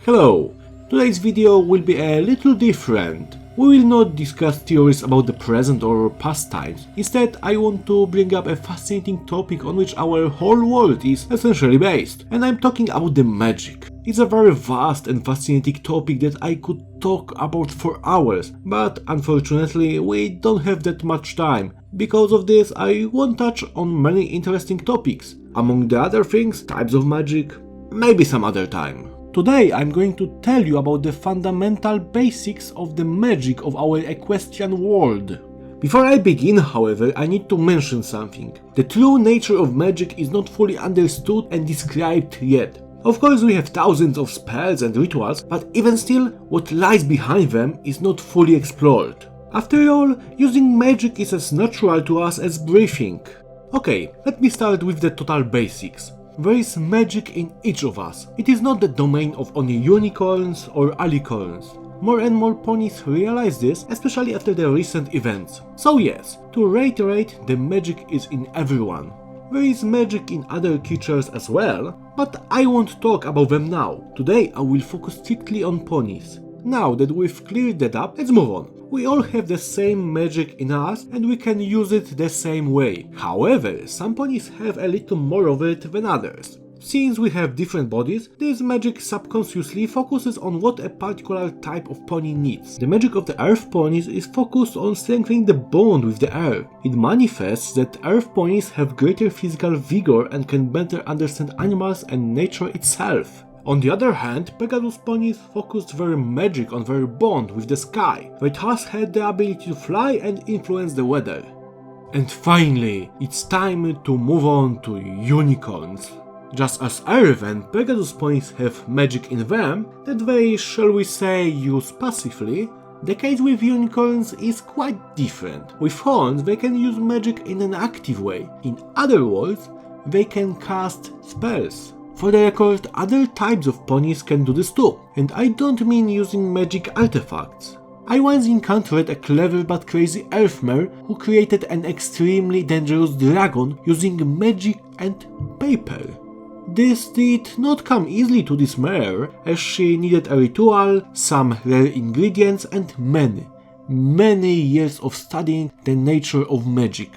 Hello, today's video will be a little different. We will not discuss theories about the present or past times. Instead, I want to bring up a fascinating topic on which our whole world is essentially based, and I'm talking about the magic. It's a very vast and fascinating topic that I could talk about for hours, but unfortunately we don't have that much time. Because of this, I won't touch on many interesting topics. Among the other things, types of magic, maybe some other time. Today I'm going to tell you about the fundamental basics of the magic of our equestrian world. Before I begin, however, I need to mention something. The true nature of magic is not fully understood and described yet. Of course, we have thousands of spells and rituals, but even still, what lies behind them is not fully explored. After all, using magic is as natural to us as breathing. Okay, let me start with the total basics. There is magic in each of us. It is not the domain of only unicorns or alicorns. More and more ponies realize this, especially after the recent events. So yes, to reiterate, the magic is in everyone. There is magic in other creatures as well, but I won't talk about them now. Today I will focus strictly on ponies. Now that we've cleared that up, let's move on. We all have the same magic in us and we can use it the same way. However, some ponies have a little more of it than others. Since we have different bodies, this magic subconsciously focuses on what a particular type of pony needs. The magic of the earth ponies is focused on strengthening the bond with the earth. It manifests that earth ponies have greater physical vigor and can better understand animals and nature itself. On the other hand, Pegasus ponies focused their magic on their bond with the sky. They thus had the ability to fly and influence the weather. And finally, it's time to move on to unicorns. Just as Earth and Pegasus ponies have magic in them that they, shall we say, use passively, the case with unicorns is quite different. With horns, they can use magic in an active way. In other words, they can cast spells. For the record, other types of ponies can do this too, and I don't mean using magic artifacts. I once encountered a clever but crazy elf mare who created an extremely dangerous dragon using magic and paper. This did not come easily to this mare, as she needed a ritual, some rare ingredients and many years of studying the nature of magic.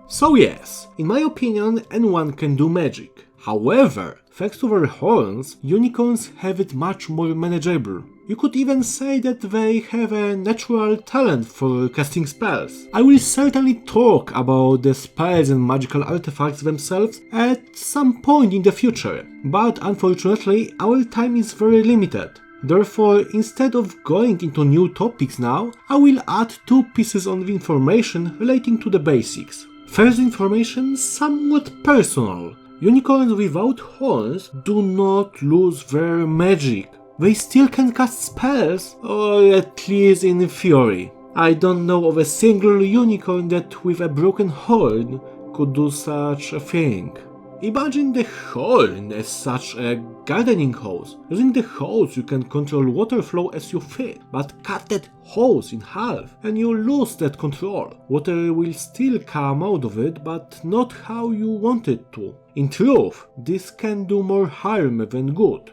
So yes, in my opinion, anyone can do magic. However, thanks to their horns, unicorns have it much more manageable. You could even say that they have a natural talent for casting spells. I will certainly talk about the spells and magical artifacts themselves at some point in the future, but unfortunately our time is very limited. Therefore, instead of going into new topics now, I will add two pieces of information relating to the basics. First information, somewhat personal. Unicorns without horns do not lose their magic. They still can cast spells, or at least in theory. I don't know of a single unicorn that with a broken horn could do such a thing. Imagine the horn as such a gardening hose. Using the hose you can control water flow as you fit, but cut that hose in half and you lose that control. Water will still come out of it, but not how you want it to. In truth, this can do more harm than good.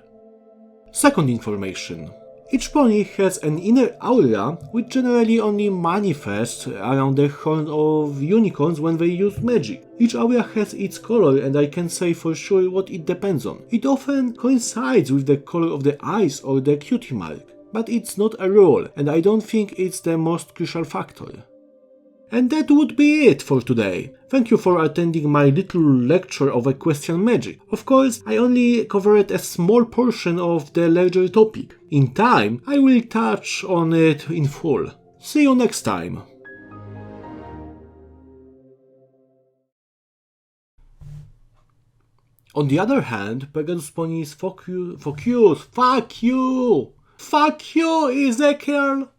Second information. Each pony has an inner aura which generally only manifests around the horn of unicorns when they use magic. Each aura has its color and I can say for sure what it depends on. It often coincides with the color of the eyes or the cutie mark, but it's not a rule and I don't think it's the most crucial factor. And that would be it for today. Thank you for attending my little lecture of equestrian magic. Of course, I only covered a small portion of the larger topic. In time, I will touch on it in full. See you next time. On the other hand, Pegasus ponies focus. Fuck you, Ezekiel!